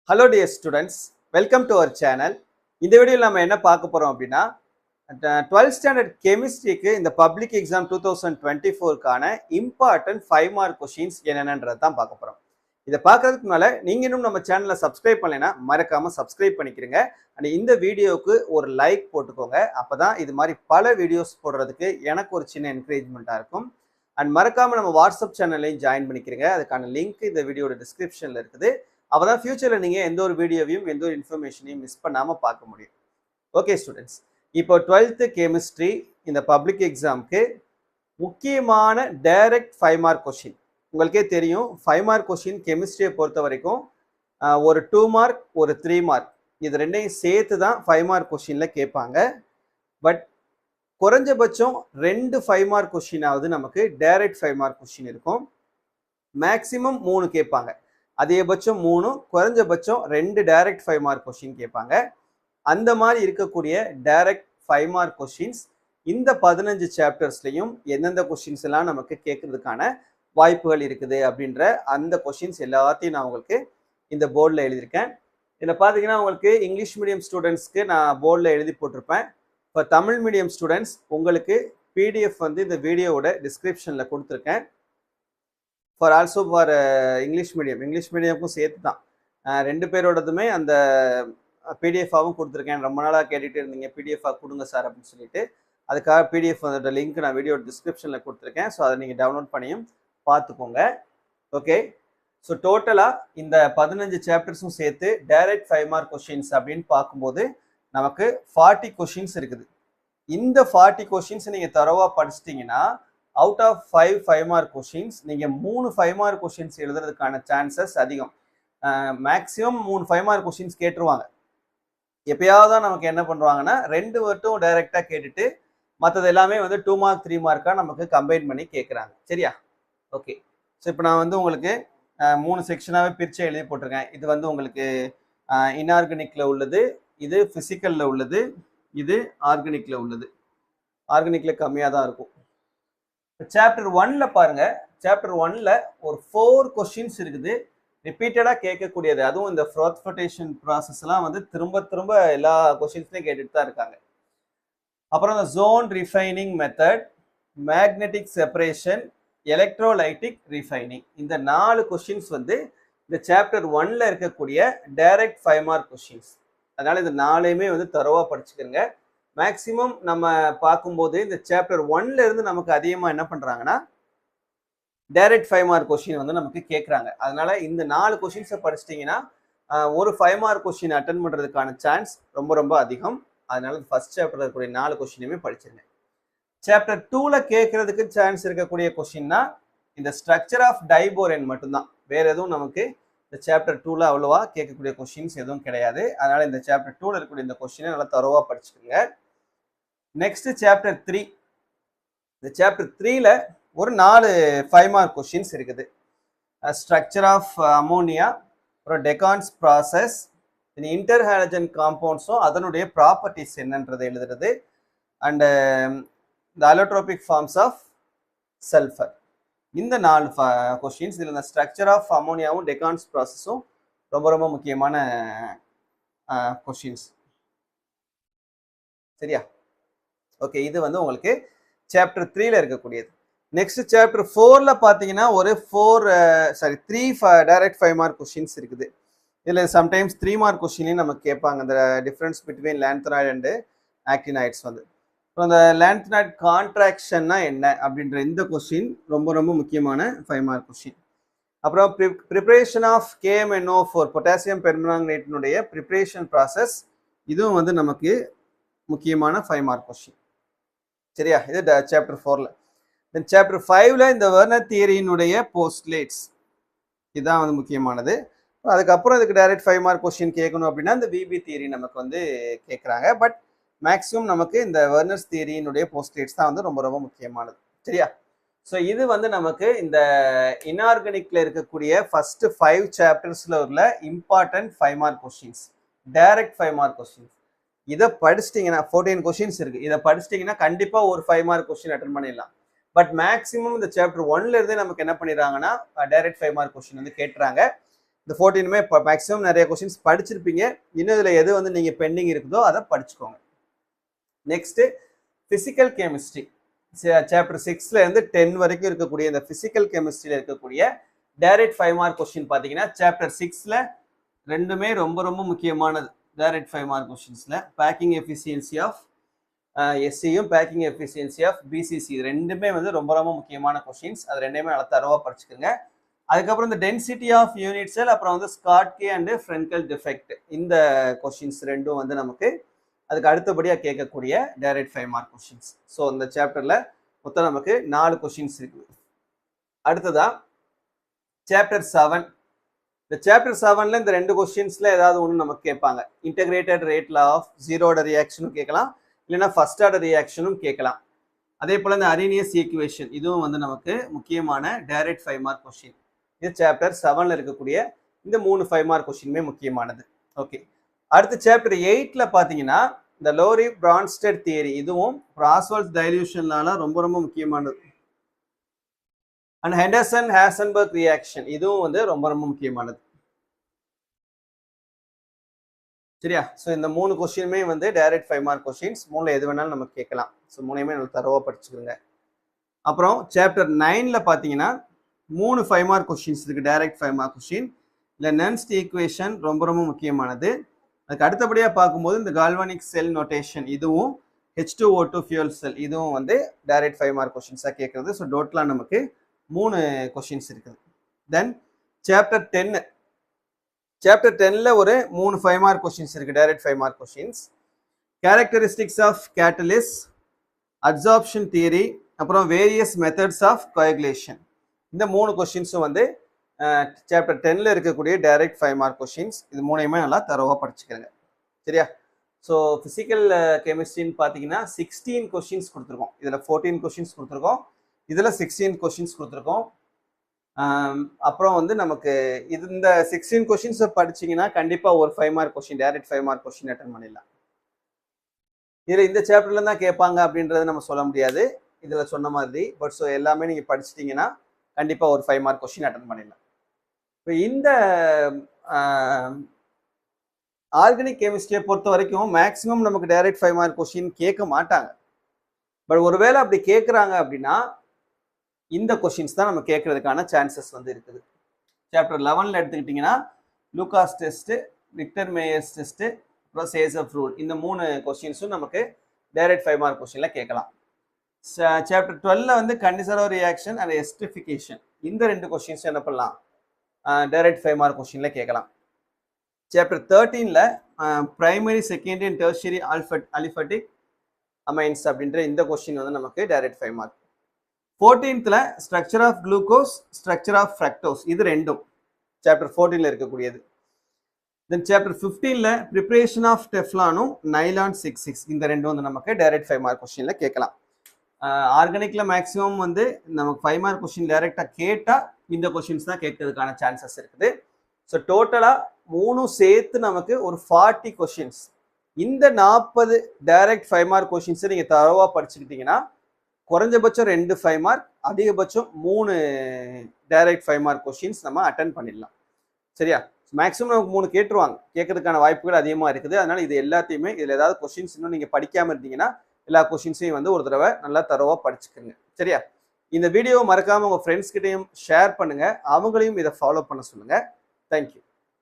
Hello dear students, welcome to our channel. இந்த வீடியோல நம்ம என்ன பார்க்க போறோம் அப்படின்னா 12th standard chemistryக்கு இந்த public exam 2024க்கான important 5 mark questions என்னென்னன்றத தான் பார்க்க போறோம். இத பார்க்கிறதுக்கு முன்னால நீங்க இன்னும் நம்ம சேனலை சப்ஸ்கிரைப் பண்ணலைனா மறக்காம சப்ஸ்கிரைப் பண்ணிக்கிறீங்க. and இந்த வீடியோக்கு ஒரு லைக் போட்டுக்கோங்க. அப்பதான் இது மாதிரி பல வீடியோஸ் போடுறதுக்கு எனக்கு ஒரு சின்ன என்கரேஜ்மெண்டா இருக்கும். and மறக்காம நம்ம வாட்ஸ்அப் சேனலையும் ஜாயின் பண்ணிக்கிறீங்க. அதுக்கான லிங்க் இந்த வீடியோட டிஸ்கிரிப்ஷன்ல இருக்குது. அப்பதான் ஃபியூச்சர்ல நீங்க எந்த ஒரு வீடியோவையும் எந்த ஒரு இன்ஃபர்மேஷனையும் மிஸ் பண்ணாம பார்க்க முடியும். ஓகே ஸ்டூடெண்ட்ஸ், இப்போ 12th கெமிஸ்ட்ரி இந்த பப்ளிக் எக்ஸாம்க்கு முக்கியமான டைரக்ட் 5 மார்க் கொஸ்டின். உங்களுக்கே தெரியும் 5 மார்க் கொஸ்டின் கெமிஸ்ட்ரியை பொறுத்த வரைக்கும் ஒரு 2 மார்க் ஒரு 3 மார்க் இது ரெண்டையும் சேர்த்து தான் 5 மார்க் கொஸ்டின்ல கேட்பாங்க. பட் குறைஞ்சபட்சம் 2 5 மார்க் கொஸ்டினாவது நமக்கு டைரக்ட் 5 மார்க் கொஸ்டின் இருக்கும். மேக்சிமம் 3 கேட்பாங்க. அதிகபட்சம் 3, குறைஞ்சபட்சம் 2 டைரக்ட் 5 மார்க் கொஸ்டின் கேட்பாங்க. அந்த மாதிரி இருக்கக்கூடிய டைரக்ட் 5 மார்க் கொஸ்டின்ஸ் இந்த 15 சாப்டர்ஸ்லையும் எந்தெந்த கொஸ்டின்ஸ் எல்லாம் நமக்கு கேட்கறதுக்கான வாய்ப்புகள் இருக்குது அப்படின்ற அந்த கொஸ்டின்ஸ் எல்லாத்தையும் நான் உங்களுக்கு இந்த போர்டில் எழுதியிருக்கேன். இதில் பார்த்தீங்கன்னா உங்களுக்கு இங்கிலீஷ் மீடியம் ஸ்டூடெண்ட்ஸ்க்கு நான் போர்டில் எழுதி போட்டிருப்பேன். இப்போ தமிழ் மீடியம் ஸ்டூடெண்ட்ஸ் உங்களுக்கு பிடிஎஃப் வந்து இந்த வீடியோவோட டிஸ்கிரிப்ஷனில் கொடுத்துருக்கேன். ஃபார் ஆல்சோ ஃபார் இங்கிலீஷ் மீடியமுக்கும் சேர்த்து தான் 2 பேரோடதுமே அந்த பிடிஎஃபாகவும் கொடுத்துருக்கேன். ரொம்ப நாளாக கேட்டுகிட்டே இருந்தீங்க பிடிஎஃபாக கொடுங்க சார் அப்படின்னு சொல்லிட்டு, அதுக்காக பிடிஎஃப் அதோட லிங்க் நான் வீடியோ டிஸ்கிரிப்ஷனில் கொடுத்துருக்கேன். ஸோ அதை நீங்கள் டவுன்லோட் பண்ணியும் பார்த்துக்கோங்க. ஓகே, ஸோ டோட்டலாக இந்த 15 சாப்டர்ஸும் சேர்த்து டைரக்ட் 5 மார்க் கொஸ்டின்ஸ் அப்படின்னு பார்க்கும்போது நமக்கு 40 கொஸ்டின்ஸ் இருக்குது. இந்த 40 கொஸ்டின்ஸ் நீங்கள் தரவாக படிச்சிட்டிங்கன்னா அவுட் ஆஃப் 5 மார்க் கொஸ்டின்ஸ் நீங்கள் 3 5 மார்க் கொஸ்டின்ஸ் எழுதுறதுக்கான சான்சஸ் அதிகம். மேக்ஸிமம் 3 5 மார்க் கொஸ்டின்ஸ் கேட்டுருவாங்க. எப்பயாவது தான் நமக்கு என்ன பண்ணுவாங்கன்னா 2 மட்டும் டைரெக்டாக கேட்டுட்டு மற்றது எல்லாமே வந்து 2 மார்க் 3 மார்க்காக நமக்கு கம்பைன் பண்ணி கேட்குறாங்க. சரியா? ஓகே, ஸோ இப்போ நான் வந்து உங்களுக்கு 3 செக்ஷனாகவே பிரித்து எழுதி போட்டிருக்கேன். இது வந்து உங்களுக்கு இன்ஆர்கானிக்கில் உள்ளது, இது ஃபிசிக்கலில் உள்ளது, இது ஆர்கானிக்கில் உள்ளது. ஆர்கானிக்கில் கம்மியாக தான் இருக்கும். சாப்டர் 1ல பாருங்க, சாப்டர் 1ல ஒரு 4 கொஸ்டின்ஸ் இருக்குது ரிப்பீட்டடாக கேட்கக்கூடியது. அதுவும் இந்த ஃப்ராத்ஃபர்டேஷன் ப்ராசஸ்லாம் வந்து திரும்ப திரும்ப எல்லா கொஸ்டின்ஸ்லையும் கேட்டுட்டு தான் இருக்காங்க. அப்புறம் இந்த zone refining method, magnetic separation, electrolytic refining, இந்த 4 கொஸ்டின்ஸ் வந்து இந்த சாப்டர் 1ல இருக்கக்கூடிய டைரக்ட் 5 மார்க் கொஸ்டின்ஸ். அதனால இந்த 4யுமே வந்து தரோவாக படிச்சுக்கிறங்க. மேக்சிமம் நம்ம பார்க்கும்போது இந்த சாப்டர் 1ல இருந்து நமக்கு அதிகமாக என்ன பண்ணுறாங்கன்னா டைரக்ட் 5 மார்க் கொஸ்டின் வந்து நமக்கு கேட்குறாங்க. அதனால இந்த 4 கொஸ்டின்ஸை படிச்சிட்டிங்கன்னா ஒரு 5 மார்க் கொஸ்டின் அட்டன் பண்ணுறதுக்கான சான்ஸ் ரொம்ப ரொம்ப அதிகம். அதனால ஃபர்ஸ்ட் சாப்டர் இருக்கக்கூடிய 4 கொஸ்டினுமே படிச்சிருங்க. சாப்டர் 2ல கேட்கறதுக்கு சான்ஸ் இருக்கக்கூடிய கொஸ்டின்னா இந்த ஸ்ட்ரக்சர் ஆஃப் டைபோரேன் மட்டும்தான். வேற எதுவும் நமக்கு இந்த சாப்டர் 2ல அவ்வளோவா கேட்கக்கூடிய கொஸ்டின்ஸ் எதுவும் கிடையாது. அதனால இந்த சாப்டர் 2ல இருக்கக்கூடிய இந்த கொஸ்டினை நல்லா தரோவா படிச்சுக்கோங்க. Next chapter 3. இந்த சாப்டர் 3ல ஒரு 4 5 மார்க் கொஸ்டின்ஸ் இருக்குது. ஸ்ட்ரக்சர் ஆஃப் அமோனியா, அப்புறம் டெகான்ஸ் ப்ராசஸ், இன்டர்ஹாலஜன் காம்பவுண்ட்ஸும் அதனுடைய ப்ராப்பர்ட்டிஸ் என்னன்றதை எழுதுறது, அண்டு இந்த அலோட்ரோபிக் ஃபார்ம்ஸ் ஆஃப் சல்ஃபர். இந்த 4 கொஸ்டின்ஸ். இதில் இந்த ஸ்ட்ரக்சர் ஆஃப் அமோனியாவும் டெகான்ஸ் ப்ராசஸும் ரொம்ப ரொம்ப முக்கியமான கொஸ்டின்ஸ். சரியா? ஓகே, இது வந்து உங்களுக்கு சாப்டர் 3ல இருக்கக்கூடியது. நெக்ஸ்ட் சாப்டர் 4ல பார்த்தீங்கன்னா ஒரு 3 டைரக்ட் 5 மார்க் கொஸ்டின்ஸ் இருக்குது. இதில் சம்டைம்ஸ் 3 மார்க் கொஸ்டின்லையும் நமக்கு கேட்பாங்க. இந்த டிஃப்ரென்ஸ் பிட்வீன் லான்த்தனாய்டு அண்டு ஆக்டினைட்ஸ் வந்து. அப்புறம் இந்த லான்த்தனாய்டு கான்ட்ராக்ஷன்னா என்ன அப்படின்ற இந்த கொஸ்டின் ரொம்ப ரொம்ப முக்கியமான 5 மார்க் கொஸ்டின். அப்புறம் ப்ரிப்ரேஷன் ஆஃப் KMNO4 பொட்டாசியம் பெர்மங்கனேட்டினுடைய ப்ரிப்ரேஷன் ப்ராசஸ், இதுவும் வந்து நமக்கு முக்கியமான 5 மார்க் கொஸ்டின். சரியா? இது சாப்டர் 4ல. தென் சாப்டர் 5ல இந்த வெர்னர் தியரியினுடைய போஸ்ட்லேட்ஸ், இதுதான் வந்து முக்கியமானது. அதுக்கப்புறம் இதுக்கு டைரக்ட் 5 மார்க் கொஸ்டின் கேட்கணும் அப்படின்னா இந்த விபி தியரி நமக்கு வந்து கேட்குறாங்க. பட் மேக்ஸிமம் நமக்கு இந்த வெர்னர்ஸ் தியரியினுடைய போஸ்ட்லேட்ஸ் தான் வந்து ரொம்ப ரொம்ப முக்கியமானது. சரியா? ஸோ இது வந்து நமக்கு இந்த இன்ஆர்கானிக்ல இருக்கக்கூடிய ஃபர்ஸ்ட் 5 சாப்டர்ஸ்ல உள்ள important 5 mark questions, direct 5 mark questions. இதை படிச்சிட்டிங்கன்னா 14 கொஸ்டின்ஸ் இருக்கு. இதை படிச்சிட்டிங்கன்னா கண்டிப்பாக ஒரு 5 மார்க் கொஸ்டின் அட்டன் பண்ணிடலாம். பட் மேக்ஸிமம் இந்த சாப்டர் 1ல இருந்தே நமக்கு என்ன பண்ணிடுறாங்கன்னா டைரக்ட் 5 மார்க் கொஸ்டின் வந்து கேட்டுறாங்க. இந்த 14மே மேக்ஸிமம் நிறைய கொஸ்டின்ஸ் படிச்சிருப்பீங்க. இன்னும் இதில் எது வந்து நீங்கள் பெண்டிங் இருக்குதோ அதை படிச்சுக்கோங்க. நெக்ஸ்ட்டு ஃபிசிக்கல் கெமிஸ்ட்ரி சாப்டர் 6ல இருந்து 10 வரைக்கும் இருக்கக்கூடிய இந்த ஃபிசிக்கல் கெமிஸ்ட்ரியில் இருக்கக்கூடிய டைரக்ட் 5 மார்க் கொஸ்டின் பார்த்தீங்கன்னா சாப்டர் 6ல ரெண்டுமே ரொம்ப ரொம்ப முக்கியமானது. டைரக்ட் 5 மார்க் கொஸ்டின்ஸில் பேக்கிங் எஃபிஷியன்சி ஆஃப் எஸ்சியும் பேக்கிங் எஃபிஷியன்சி ஆஃப் பிசிசி ரெண்டுமே வந்து ரொம்ப ரொம்ப முக்கியமான கொஸ்டின்ஸ். அது ரெண்டையுமே நல்லா தரவாக படிச்சுக்கோங்க. அதுக்கப்புறம் இந்த டென்சிட்டி ஆஃப் யூனிட் செல், அப்புறம் வந்து ஸ்காட்கி அண்ட் ஃப்ரெங்கல் டிஃபெக்ட், இந்த கொஸ்டின்ஸ் ரெண்டும் வந்து நமக்கு அதுக்கு அடுத்தபடியாக கேட்கக்கூடிய டைரக்ட் 5 மார்க் கொஸ்டின்ஸ். ஸோ இந்த சாப்டரில் மொத்தம் நமக்கு 4 கொஸ்டின்ஸ் இருக்குது. அடுத்ததா சாப்டர் 7. இந்த சாப்டர் 7ல இந்த 2 கொஸ்டின்ஸ்ல ஏதாவது ஒன்று நமக்கு கேட்பாங்க. இன்டகிரேட்டட் ரேட் லா ஆஃப் ஜீரோட ரியாக்ஷனும் கேட்கலாம், இல்லைன்னா ஃபர்ஸ்ட் ஆர்டர் ரியாக்ஷனும் கேட்கலாம். அதே போல் இந்த அரினியஸ் ஈக்குவேஷன் இதுவும் வந்து நமக்கு முக்கியமான டைரக்ட் 5 மார்க் கொஸ்டின். இது சாப்டர் 7ல இருக்கக்கூடிய இந்த 3 5 மார்க் கொஸ்டினுமே முக்கியமானது. ஓகே, அடுத்து சாப்டர் 8ல பார்த்தீங்கன்னா இந்த லோரி பிரான்ஸ்டட் தியரி இதுவும் ஆஸ்வால்ட் டைல்யூஷன்னால ரொம்ப ரொம்ப முக்கியமானது. அண்ட் ஹெண்டர்சன் ஹேசன்பர்க் ரியாக்ஷன் இதுவும் வந்து ரொம்ப ரொம்ப முக்கியமானது. சரியா? ஸோ இந்த 3 கொஸ்டினுமே வந்து டைரக்ட் 5 மார்க் கொஸ்டின்ஸ். 3ல எது வேணாலும் நம்ம கேட்கலாம். ஸோ 3யுமே நல்லா தரவாக படிச்சுக்கோங்க. அப்புறம் சாப்டர் 9ல பார்த்தீங்கன்னா 3 5 மார்க் கொஸ்டின்ஸ் இருக்கு, டைரக்ட் 5 மார்க் கொஸ்டின். இல்லை நென்ஸ்ட் ஈக்குவேஷன் ரொம்ப ரொம்ப முக்கியமானது. அதுக்கு அடுத்தபடியாக பார்க்கும்போது இந்த கால்வானிக் செல் நோட்டேஷன் இதுவும் H2O2 ஃபியூல் செல் இதுவும் வந்து டைரக்ட் 5 மார்க் கொஸ்டின்ஸாக கேட்குறது. ஸோ டோட்டலாக நமக்கு 3 கொஸ்டின்ஸ் இருக்குது. தென் சாப்டர் 10. சாப்டர் 10ல ஒரு 3 5 மார்க் கொஸ்டின்ஸ் இருக்கு, direct 5 mark questions. Characteristics of catalysis, absorption theory, அப்புறம் வேரியஸ் மெத்தட்ஸ் ஆஃப் கோயகுலேஷன், இந்த 3 கொஸ்டின்ஸும் வந்து சாப்டர் 10ல இருக்கக்கூடிய டைரக்ட் 5 மார்க் கொஸ்டின்ஸ். இது 3யுமே நல்லா தரவாக படிச்சுக்கிறேங்க. சரியா? ஸோ ஃபிசிக்கல் கெமிஸ்ட்ரின்னு பார்த்தீங்கன்னா 16 கொஸ்டின்ஸ் கொடுத்துருக்கோம். இதில் 14 கொஸ்டின்ஸ் கொடுத்துருக்கோம், இதில் 16 கொஸ்டின்ஸ் கொடுத்துருக்கோம். அப்புறம் வந்து நமக்கு இந்த 16 கொஸ்டின்ஸை படிச்சிங்கன்னா கண்டிப்பாக ஒரு 5 mark question, direct 5 mark question attend பண்ணிடலாம். இதில் இந்த சாப்டர்ல தான் கேட்பாங்க அப்படின்றத நம்ம சொல்ல முடியாது, இதில் சொன்ன மாதிரி. பட் ஸோ எல்லாமே நீங்கள் படிச்சிட்டிங்கன்னா கண்டிப்பாக ஒரு 5 மார்க் கொஸ்டின் அட்டன் பண்ணிடலாம். இப்போ இந்த ஆர்கானிக் கெமிஸ்ட்ரியை பொறுத்த வரைக்கும் மேக்ஸிமம் நமக்கு டைரக்ட் 5 மார்க் கொஸ்டின் கேட்க மாட்டாங்க. பட் ஒருவேளை அப்படி கேட்குறாங்க அப்படின்னா இந்த கொஸ்டின்ஸ் தான் நம்ம கேட்கறதுக்கான சான்சஸ் வந்து இருக்குது. சாப்டர் 11ல எடுத்துக்கிட்டிங்கன்னா Lucas test, Victor Meyer's test, அப்புறம் சேசப் ரூல், இந்த 3 கொஸ்டின்ஸும் நமக்கு டைரக்ட் 5 மார்க் கொஸ்டினில் கேட்கலாம். சாப்டர் 12ல வந்து கண்டிசரோ ரியாக்ஷன் அண்ட் எஸ்டிஃபிகேஷன், இந்த 2 கொஸ்டின்ஸ் என்ன பண்ணலாம், டைரக்ட் 5 மார்க் கொஸ்டினில் கேட்கலாம். சாப்டர் 13ல primary secondary and tertiary aliphatic amines அப்படின்ற இந்த கொஸ்டின் வந்து நமக்கு direct 5 mark. 14th structure of glucose, structure of fructose, இது ரெண்டும் சாப்டர் 14ல இருக்கக்கூடியது. தென் சாப்டர் 15ல ப்ரிப்பரேஷன் ஆஃப் டெஃப்லானும் நைலான் 66, இந்த ரெண்டும் வந்து நமக்கு டைரக்ட் 5 மார்க் கொஸ்டின்ல கேட்கலாம். ஆர்கானிக்ல மேக்ஸிமம் வந்து நமக்கு 5 மார்க் கொஸ்டின் டைரக்டாக கேட்டால் இந்த கொஸ்டின்ஸ் தான் கேட்கறதுக்கான சான்சஸ் இருக்குது. ஸோ டோட்டலாக 3 சேர்த்து நமக்கு ஒரு 40 கொஸ்டின்ஸ். இந்த 40 டைரக்ட் 5 மார்க் கொஸ்டின்ஸை நீங்கள் தரவாக படிச்சுக்கிட்டீங்கன்னா குறைஞ்சபட்சம் 2 5 மார்க், அதிகபட்சம் 3 டைரக்ட் 5 மார்க் கொஸ்டின்ஸ் நம்ம அட்டன் பண்ணிடலாம். சரியா? மேக்ஸிமம் நமக்கு 3 கேட்டுருவாங்க, கேட்கறதுக்கான வாய்ப்புகள் அதிகமாக இருக்குது. அதனால இது எல்லாத்தையுமே, இதில் ஏதாவது கொஸ்டின்ஸ் இன்னும் நீங்கள் படிக்காமல் இருந்தீங்கன்னா எல்லா கொஸ்டின்ஸையும் வந்து ஒரு தடவை நல்லா தரவாக படிச்சுக்கோங்க. சரியா? இந்த வீடியோவை மறக்காமல் உங்கள் ஃப்ரெண்ட்ஸ் கிட்டையும் ஷேர் பண்ணுங்கள், அவங்களையும் இதை ஃபாலோ பண்ண சொல்லுங்கள். தேங்க்யூ.